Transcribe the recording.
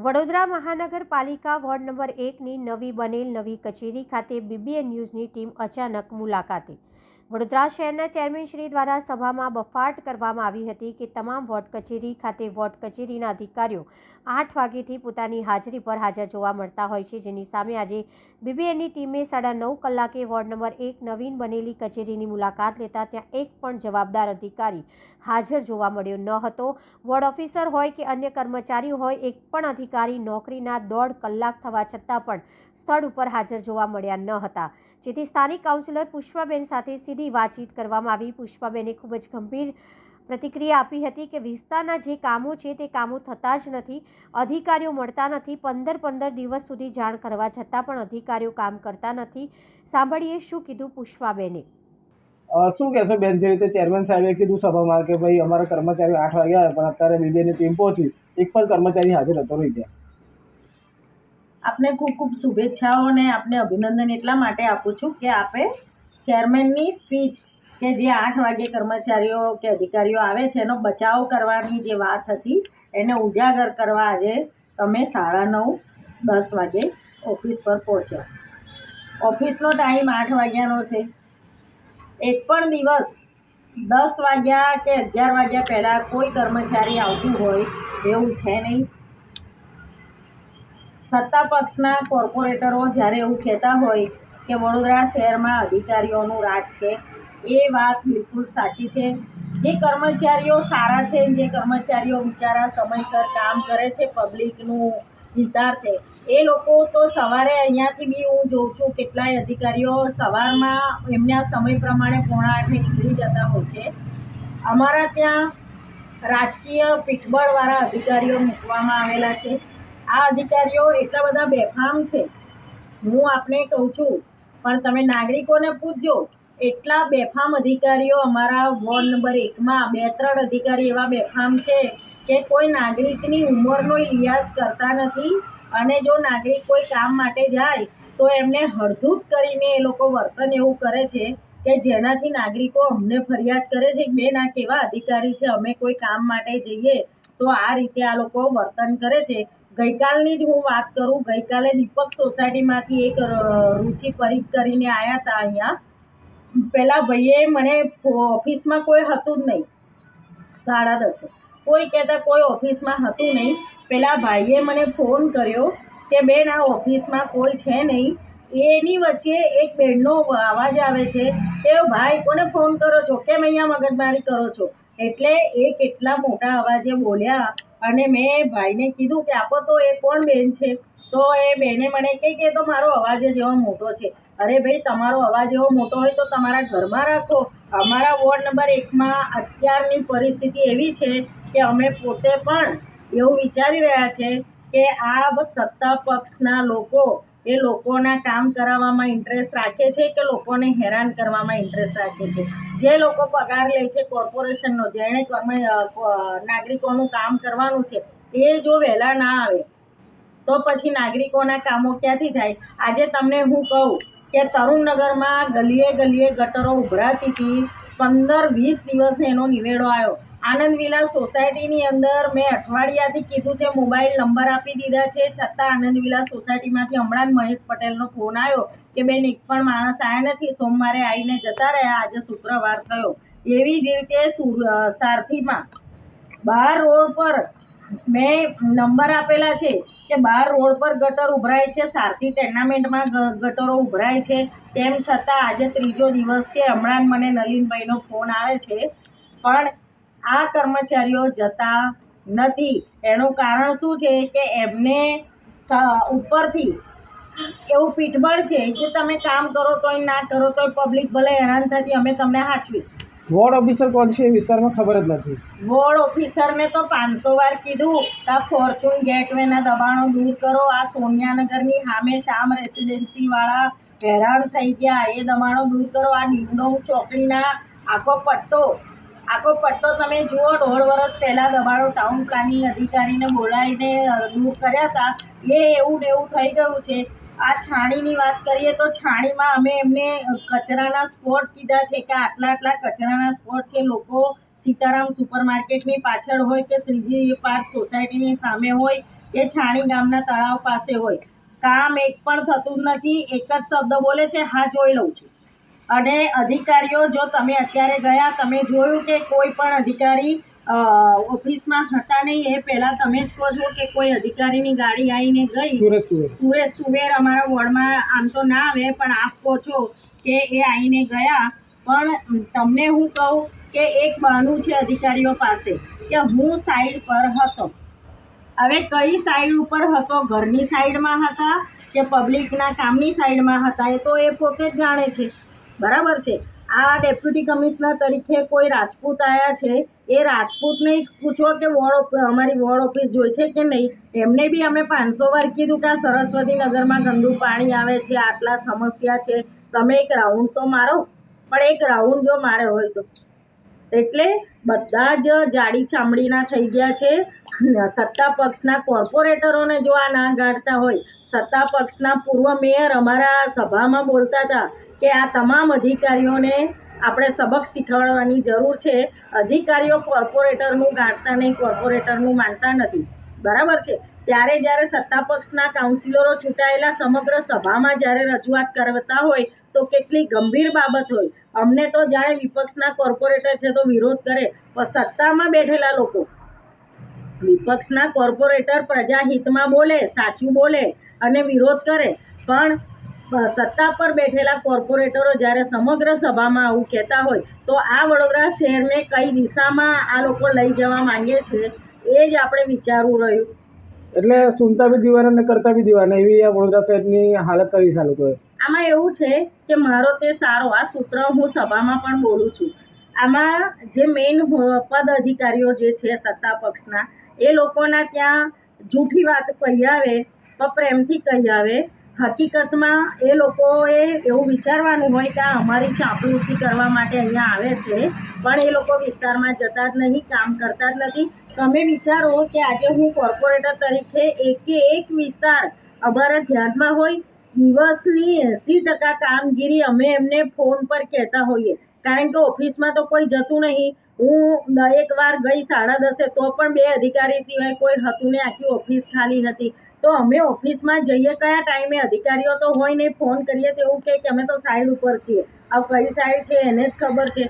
વડોદરા મહાનગરપાલિકા ward number 1ની નવી બનેલ નવી કચેરી ખાતે બીબીએન ન્યૂઝની ટીમ અચાનક મુલાકાતે. વડોદરા શહેરના ચેરમેન શ્રી દ્વારા સભામાં બફાટ કરવામાં આવી હતી કે તમામ વોર્ડ કચેરી ખાતે વોર્ડ કચેરીના અધિકારીઓ 8 વાગ્યાથી પોતાની હાજરી પર હાજર જોવા મળતા હોય છે, જેની સામે આજે બીબીએનની ટીમે 9:30 કલાકે વોર્ડ નંબર 1 નવીન બનેલી કચેરીની મુલાકાત લેતા ત્યાં એક પણ જવાબદાર અધિકારી હાજર જોવા મળ્યો ન હતો. વોર્ડ ઓફિસર હોય કે અન્ય કર્મચારીઓ હોય, એક પણ અધિકારી નોકરીના 1.5 કલાક થવા છતાં પણ સ્થળ ઉપર હાજર જોવા મળ્યા ન હતા, જેથી સ્થાનિક કાઉન્સિલર પુષ્પાબેન સાથે સીધી વાતચીત કરવામાં આવી. પુષ્પાબેને ખૂબ જ ગંભીર પ્રતિક્રિયા આપી હતી કે વિસ્તારના જે કામો છે તે કામો થતા જ નથી, અધિકારીઓ મળતા નથી. 15 દિવસ સુધી જાણ કરવા છતાં પણ અધિકારીઓ કામ કરતા નથી. સાંભળીએ શું કીધું પુષ્પાબેને. શું કહેશો બેન? જે રીતે ચેરમેન સાહેબે કીધું સભામાં કે ભાઈ અમારા કર્મચારીઓ 8 વાગે આવે, પણ અત્યારે બીબીએનની ટીમ પહોંચી, એક પણ કર્મચારી હાજર હતો રહી ગયા. આપને ખૂબ ખૂબ શુભેચ્છાઓ અને આપને અભિનંદન એટલા માટે આપું છું કે આપે ચેરમેનની સ્પીચ કે જે 8 વાગે કર્મચારીઓ કે અધિકારીઓ આવે છે એનો બચાવ કરવાની જે વાત હતી એને ઉજાગર કરવા આજે તમે 9:30-10 વાગે ઓફિસ પર પહોંચ્યા. ઓફિસનો ટાઈમ 8 વાગ્યાનો છે. એક પણ દિવસ 10 વાગ્યા કે 11 વાગ્યા પહેલાં કોઈ કર્મચારી આવતું હોય એવું છે નહીં. સત્તા પક્ષના કોર્પોરેટરો જ્યારે એવું કહેતા હોય કે વડોદરા શહેરમાં અધિકારીઓનું રાજ છે, એ વાત બિલકુલ સાચી છે. જે કર્મચારીઓ સારા છે, જે કર્મચારીઓ બિચારા સમયસર કામ કરે છે પબ્લિકનું હિતાર્થે, એ લોકો તો સવારે અહીંયાથી બી હું જોઉં છું કેટલાય અધિકારીઓ સવારમાં એમના સમય પ્રમાણે 7:45 નીકળી જતા હોય છે. અમારા ત્યાં રાજકીય પીઠબળવાળા અધિકારીઓ મૂકવામાં આવેલા છે. આ અધિકારીઓ એટલા બધા બેફામ છે, હું આપને કહું છું, પણ તમે નાગરિકોને પૂછજો, એટલા બેફામ અધિકારીઓ અમારા વોર્ડ નંબર 1માં 2-3 અધિકારી એવા બેફામ છે કે કોઈ નાગરિકની ઉંમરનો લિહાઝ કરતા નથી. અને જો નાગરિક કોઈ કામ માટે જાય તો એમને હળધૂત કરીને એ લોકો વર્તન એવું કરે છે કે જેનાથી નાગરિકો અમને ફરિયાદ કરે છે કે બેન આ કેવા અધિકારી છે, અમે કોઈ કામ માટે જઈએ તો આ રીતે આ લોકો વર્તન કરે છે. ગઈકાલની જ હું વાત કરું, ગઈકાલે દીપક સોસાયટીમાંથી એક રુચિ પરીખ કરીને આવ્યા હતા અહીંયા. પેલા ભાઈએ મને ઓફિસમાં કોઈ હતું જ નહીં, 10:30 કોઈ કહેતા કોઈ ઓફિસમાં હતું નહીં. પેલા ભાઈએ મને ફોન કર્યો કે બેન આ ઓફિસમાં કોઈ છે નહીં. એની વચ્ચે એક બેનનો અવાજ આવે છે કે ભાઈ કોને ફોન કરો છો, કેમ અહીંયા મગજમારી કરો છો? એટલે એ કેટલા મોટા અવાજે બોલ્યા અને મેં ભાઈને કીધું કે આપો તો એ કોણ બેન છે? તો એ બેને મને કહે કે તો મારો અવાજ જ એવો મોટો છે. અરે ભાઈ, તમારો અવાજ એવો મોટો હોય તો તમારા ઘરમાં રાખો. અમારા વોર્ડ નંબર 1માં અત્યારની પરિસ્થિતિ એવી છે કે અમે પોતે પણ એવું વિચારી રહ્યા છે કે આ સત્તા પક્ષના લોકો એ લોકોના કામ કરાવવામાં ઇન્ટરેસ્ટ રાખે છે કે લોકોને હેરાન કરવામાં ઇન્ટરેસ્ટ રાખે છે. જે લોકો પગાર લે છે કોર્પોરેશનનો, જેણે નાગરિકોનું કામ કરવાનું છે, એ જો વહેલા ના આવે તો પછી નાગરિકોના કામો ક્યાંથી થાય? આજે તમને હું કહું કે તરુણનગરમાં ગલીએ ગલીએ ગટરો ઉભરાતી હતી. 15-20 દિવસને એનો નિવેડો આવ્યો. આનંદ વિલાસ સોસાયટીની અંદર મેં અઠવાડિયાથી કીધું છે, મોબાઈલ નંબર આપી દીધા છે, છતાં આનંદ વિલાસ સોસાયટીમાંથી હમણાં જ મહેશ પટેલનો ફોન આવ્યો કે બેન એક પણ માણસ આવ્યા નથી, સોમવારે આવીને જતા રહ્યા, આજે શુક્રવાર થયો. એવી જ રીતે સારથીમાં બહાર રોડ પર મેં નંબર આપેલા છે કે બહાર રોડ પર ગટર ઉભરાય છે, સારથી ટેર્નામેન્ટમાં ગટરો ઉભરાય છે, તેમ છતાં આજે 3જો દિવસ છે. હમણાં મને નલિનભાઈનો ફોન આવે છે, પણ આ કર્મચારીઓ જતા નથી. એનું કારણ શું છે કે એમને ઉપરથી એવું પીઠબળ છે કે તમે કામ કરો તોય ના કરો તોય પબ્લિક ભલે હેરાન થતી, અમે તમને સાચવીશું. વોર્ડ ઓફિસર કોણ છે એ વિસ્તારમાં ખબર જ નથી. વોર્ડ ઓફિસરને તો 500 વાર કીધું કે આ ફોર્ચ્યુન ગેટવેના દબાણો દૂર કરો. આ સોનિયાનગરની સામે શ્યામ રેસિડેન્સીવાળા હેરાન થઈ ગયા, એ દબાણો દૂર કરો. આ નિમડોંગ ચોકડીના આખો પટ્ટો તમે જુઓ, 1.5 વર્ષ પહેલાં દબાણો ટાઉન પ્લાનિંગ અધિકારીને બોલાવીને દૂર કર્યા હતા, એ એવું ને એવું થઈ ગયું છે. આ છાણીની વાત કરીએ તો છાણીમાં અમે એમને કચરાના સ્પોટ કીધા છે કે આટલા કચરાના સ્પોટ છે. લોકો સીતારામ સુપર માર્કેટની પાછળ હોય કે શ્રીજી પાર્ક સોસાયટીની સામે હોય કે છાણી ગામના તળાવ પાસે હોય, કામ એક પણ થતું નથી. એક જ શબ્દ બોલે છે, હા જોઈ લઉં છું. અને અધિકારીઓ, જો તમે અત્યારે ગયા, તમે જોયું કે કોઈ પણ અધિકારી ઓફિસમાં હતા નહીં. એ પહેલાં તમે જ કહો છો કે કોઈ અધિકારીની ગાડી આવીને ગઈ. સુરેશ સુવેર અમારા વોર્ડમાં આમ તો ના આવે, પણ આપ કહો છો કે એ આવીને ગયા. પણ તમને હું કહું કે એક બહાનું છે અધિકારીઓ પાસે કે હું સાઈડ પર હતો. હવે કઈ સાઈડ ઉપર હતો, ઘરની સાઈડમાં હતા કે પબ્લિકના કામની સાઈડમાં હતા, એ તો એ પોતે જ જાણે છે. બરાબર છે. આ ડેપ્યુટી કમિશનર તરીકે કોઈ રાજપૂત આવ્યા છે, એ રાજપૂતને પૂછો કે અમારી વોર્ડ ઓફિસ જોઈ છે કે નહીં. એમને બી અમે 500 વાર કીધું કે આ સરસ્વતી નગરમાં ગંદુ પાણી આવે છે, આટલા સમસ્યા છે, તમે એક રાઉન્ડ તો મારો. પણ એક રાઉન્ડ જો મારે હોય તો એટલે બધા જ જાડી ચામડીના થઈ ગયા છે. સત્તા પક્ષના કોર્પોરેટરોને જો આ ના ગાળતા હોય, સત્તા પક્ષના પૂર્વ મેયર અમારા સભામાં બોલતા હતા કે આ તમામ અધિકારીઓને આપણે સબક શીખવાડવાની જરૂર છે. અધિકારીઓ કોર્પોરેટરનું ગાળતા નહીં, કોર્પોરેટરનું માનતા નથી. બરાબર છે. ત્યારે જ્યારે સત્તા પક્ષના કાઉન્સિલરો ચૂંટાયેલા સમગ્ર સભામાં જ્યારે રજૂઆત કરતા હોય તો કેટલી ગંભીર બાબત હોય. અમને તો જ્યારે વિપક્ષના કોર્પોરેટર છે તો વિરોધ કરે, પણ સત્તામાં બેઠેલા લોકો, વિપક્ષના કોર્પોરેટર પ્રજાહિતમાં બોલે, સાચું બોલે અને વિરોધ કરે. પણ સત્તા પર બેઠેલા કોર્પોરેટરો જ્યારે સમગ્ર સભામાં આવું કહેતા હોય તો આ વડોદરા શહેરને કઈ દિશામાં આ લોકો લઈ જવા માંગે છે એ જ આપણે વિચારવું રહ્યું. એટલે સુનતા બી દીવાના ને કરતા બી દીવાના એવી આ વડોદરા શહેરની હાલત કરી છે આ લોકોએ. આમાં એવું છે કે મારો તે સારો આ સૂત્ર હું સભામાં પણ બોલું છું. આમાં જે મેઇન પદ અધિકારીઓ જે છે સત્તા પક્ષના, એ લોકોના ત્યાં જૂઠી વાત કહી આવે તો પ્રેમથી કહી આવે. હકીકતમાં એ લોકોએ એવું વિચારવાનું હોય કે આ અમારી ચાંપલૂસી કરવા માટે અહીંયા આવે છે, પણ એ લોકો વિસ્તારમાં જતા જ નહીં, કામ કરતા જ નથી. તમે વિચારો કે આજે હું કોર્પોરેટર તરીકે એક વિસ્તાર અમારા ધ્યાનમાં હોય, દિવસની 80% કામગીરી અમે એમને ફોન પર કહેતા હોઈએ, કારણ કે ઓફિસમાં તો કોઈ જતું નહીં. હું એક વાર ગઈ 10:30 તો પણ 2 અધિકારી સિવાય કોઈ હતું ને, આખી ઓફિસ ખાલી હતી. તો અમે ઓફિસમાં જઈએ કયા ટાઈમે, અધિકારીઓ તો હોય નહીં, ફોન કરીએ તો એવું કે અમે તો સાઈડ ઉપર છીએ. હવે કઈ સાઈડ છે એને જ ખબર છે.